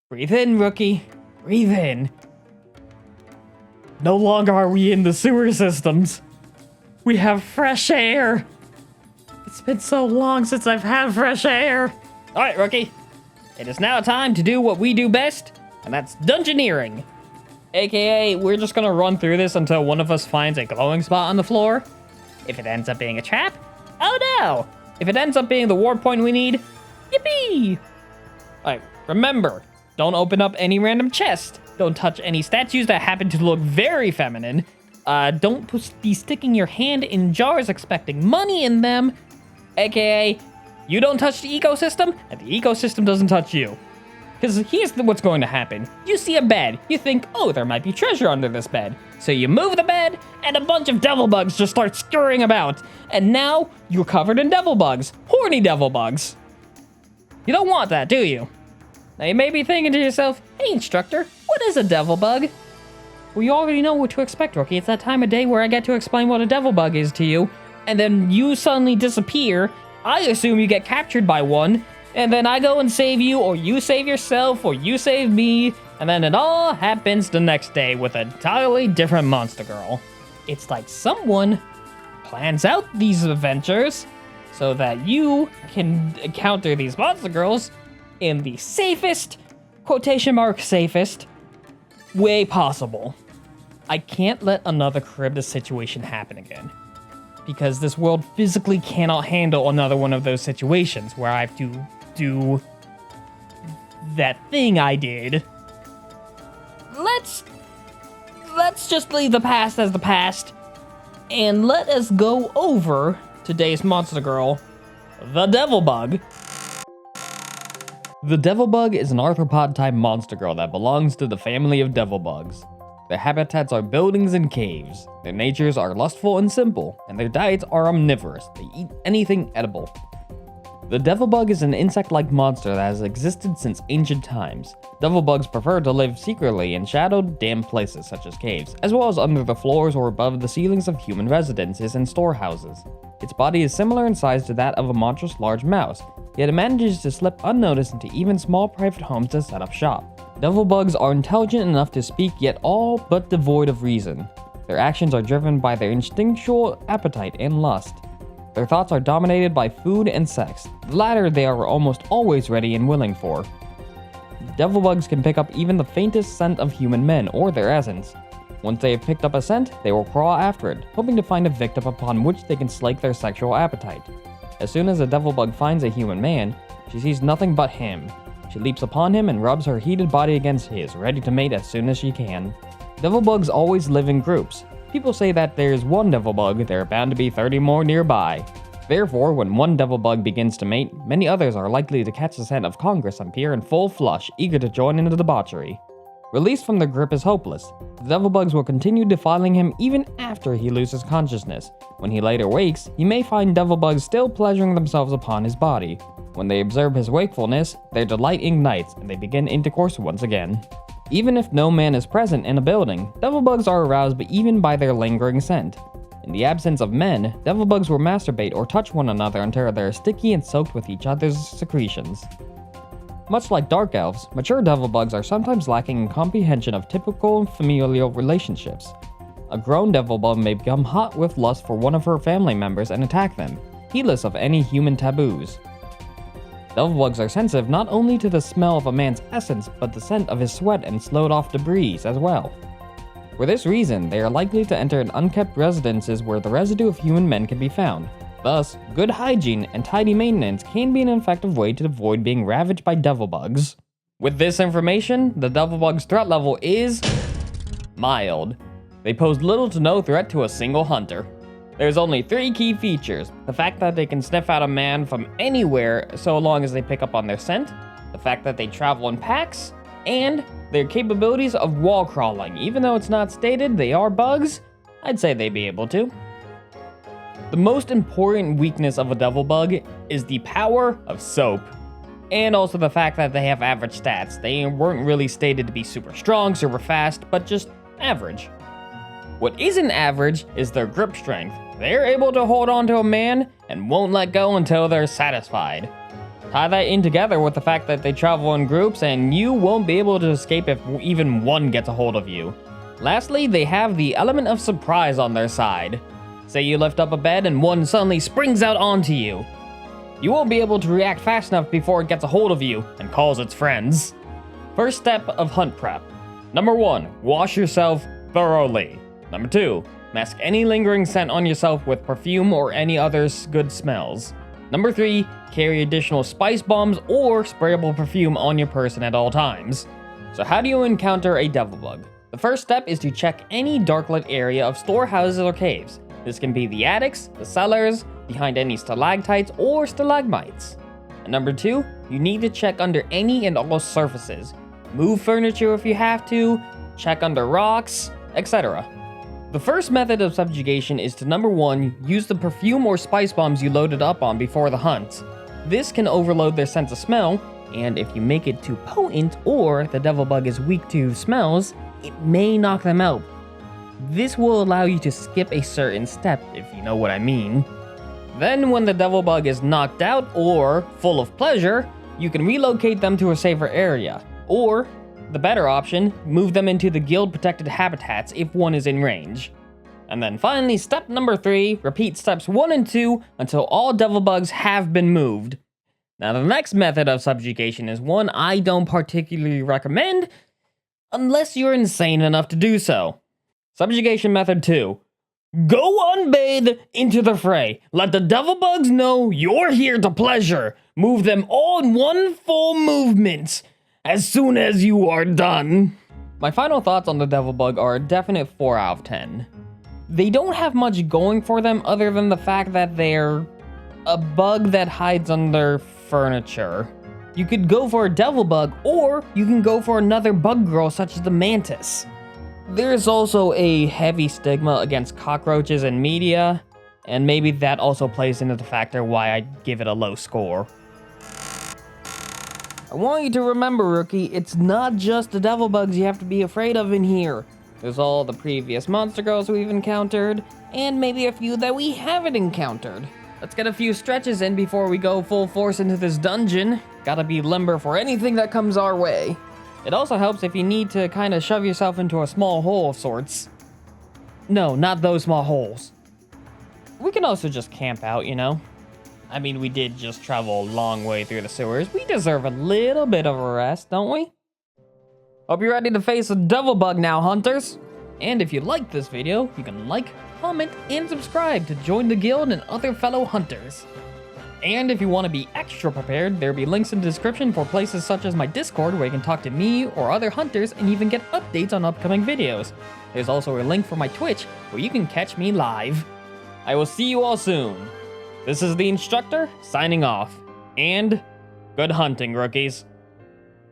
Breathe in, rookie. Breathe in. No longer are we in the sewer systems. We have fresh air. It's been so long since I've had fresh air. All right, rookie. It is now time to do what we do best, and that's dungeoneering. AKA, we're just gonna run through this until one of us finds a glowing spot on the floor. If it ends up being a trap, oh no! If it ends up being the warp point we need, yippee! Alright, remember, don't open up any random chest. Don't touch any statues that happen to look very feminine. Don't be sticking your hand in jars expecting money in them. AKA, you don't touch the ecosystem, and the ecosystem doesn't touch you. Because here's what's going to happen. You see a bed. You think, oh, there might be treasure under this bed. So you move the bed, and a bunch of devil bugs just start scurrying about. And now, you're covered in devil bugs. Horny devil bugs. You don't want that, do you? Now you may be thinking to yourself, hey, instructor, what is a devil bug? Well, you already know what to expect, rookie. It's that time of day where I get to explain what a devil bug is to you. And then you suddenly disappear. I assume you get captured by one. And then I go and save you, or you save yourself, or you save me, and then it all happens the next day with an entirely different monster girl. It's like someone plans out these adventures so that you can encounter these monster girls in the safest, quotation mark safest, way possible. I can't let another Charybdis situation happen again. Because this world physically cannot handle another one of those situations where I have to do that thing I did. Let's just leave the past as the past and let us go over today's monster girl, the devilbug. The devilbug is an arthropod-type monster girl that belongs to the family of devilbugs. Their habitats are buildings and caves. Their natures are lustful and simple, and their diets are omnivorous. They eat anything edible. The devilbug is an insect-like monster that has existed since ancient times. Devilbugs prefer to live secretly in shadowed, damp places such as caves, as well as under the floors or above the ceilings of human residences and storehouses. Its body is similar in size to that of a monstrous large mouse, yet it manages to slip unnoticed into even small private homes to set up shop. Devilbugs are intelligent enough to speak, yet all but devoid of reason. Their actions are driven by their instinctual appetite and lust. Their thoughts are dominated by food and sex. The latter they are almost always ready and willing for. Devilbugs can pick up even the faintest scent of human men or their essence. Once they have picked up a scent, they will crawl after it, hoping to find a victim upon which they can slake their sexual appetite. As soon as a devilbug finds a human man, she sees nothing but him. She leaps upon him and rubs her heated body against his, ready to mate as soon as she can. Devilbugs always live in groups. People say that there's one devilbug, there are bound to be 30 more nearby. Therefore, when one devilbug begins to mate, many others are likely to catch the scent of Congress and appear in full flush, eager to join in the debauchery. Release from their grip is hopeless. The devilbugs will continue defiling him even after he loses consciousness. When he later wakes, he may find devilbugs still pleasuring themselves upon his body. When they observe his wakefulness, their delight ignites and they begin intercourse once again. Even if no man is present in a building, devilbugs are aroused even by their lingering scent. In the absence of men, devilbugs will masturbate or touch one another until they are sticky and soaked with each other's secretions. Much like dark elves, mature devilbugs are sometimes lacking in comprehension of typical familial relationships. A grown devilbug may become hot with lust for one of her family members and attack them, heedless of any human taboos. Devilbugs are sensitive not only to the smell of a man's essence, but the scent of his sweat and slowed-off debris as well. For this reason, they are likely to enter in unkept residences where the residue of human men can be found. Thus, good hygiene and tidy maintenance can be an effective way to avoid being ravaged by devilbugs. With this information, the devilbug's threat level is mild. They pose little to no threat to a single hunter. There's only 3 key features: the fact that they can sniff out a man from anywhere so long as they pick up on their scent, the fact that they travel in packs, and their capabilities of wall crawling. Even though it's not stated they are bugs, I'd say they'd be able to. The most important weakness of a devilbug is the power of soap, and also the fact that they have average stats. They weren't really stated to be super strong, super fast, but just average. What isn't average is their grip strength. They're able to hold on to a man and won't let go until they're satisfied. Tie that in together with the fact that they travel in groups and you won't be able to escape if even one gets a hold of you. Lastly, they have the element of surprise on their side. Say you lift up a bed and one suddenly springs out onto you. You won't be able to react fast enough before it gets a hold of you and calls its friends. First step of hunt prep. Number 1, wash yourself thoroughly. Number 2, mask any lingering scent on yourself with perfume or any other good smells. Number 3, carry additional spice bombs or sprayable perfume on your person at all times. So how do you encounter a devilbug? The first step is to check any darklit area of storehouses or caves. This can be the attics, the cellars, behind any stalactites or stalagmites. And number 2, you need to check under any and all surfaces. Move furniture if you have to, check under rocks, etc. The first method of subjugation is to number 1, use the perfume or spice bombs you loaded up on before the hunt. This can overload their sense of smell, and if you make it too potent or the devilbug is weak to smells, it may knock them out. This will allow you to skip a certain step, if you know what I mean. Then when the devilbug is knocked out or full of pleasure, you can relocate them to a safer area, or the better option, move them into the guild-protected habitats if one is in range. And then finally, step number 3, repeat steps 1 and 2 until all devilbugs have been moved. Now the next method of subjugation is one I don't particularly recommend, unless you're insane enough to do so. Subjugation method 2. Go unbathed into the fray. Let the devilbugs know you're here to pleasure. Move them all in one full movement. As soon as you are done. My final thoughts on the devilbug are a definite 4 out of 10. They don't have much going for them other than the fact that they're a bug that hides under furniture. You could go for a devilbug, or you can go for another bug girl such as the mantis. There's also a heavy stigma against cockroaches in media, and maybe that also plays into the factor why I give it a low score. I want you to remember, rookie, it's not just the devilbugs you have to be afraid of in here. There's all the previous monster girls we've encountered, and maybe a few that we haven't encountered. Let's get a few stretches in before we go full force into this dungeon. Gotta be limber for anything that comes our way. It also helps if you need to kind of shove yourself into a small hole of sorts. No, not those small holes. We can also just camp out, you know? I mean, we did just travel a long way through the sewers. We deserve a little bit of a rest, don't we? Hope you're ready to face a devilbug now, hunters. And if you liked this video, you can like, comment, and subscribe to join the guild and other fellow hunters. And if you want to be extra prepared, there'll be links in the description for places such as my Discord where you can talk to me or other hunters and even get updates on upcoming videos. There's also a link for my Twitch where you can catch me live. I will see you all soon. This is the instructor signing off, and good hunting, rookies.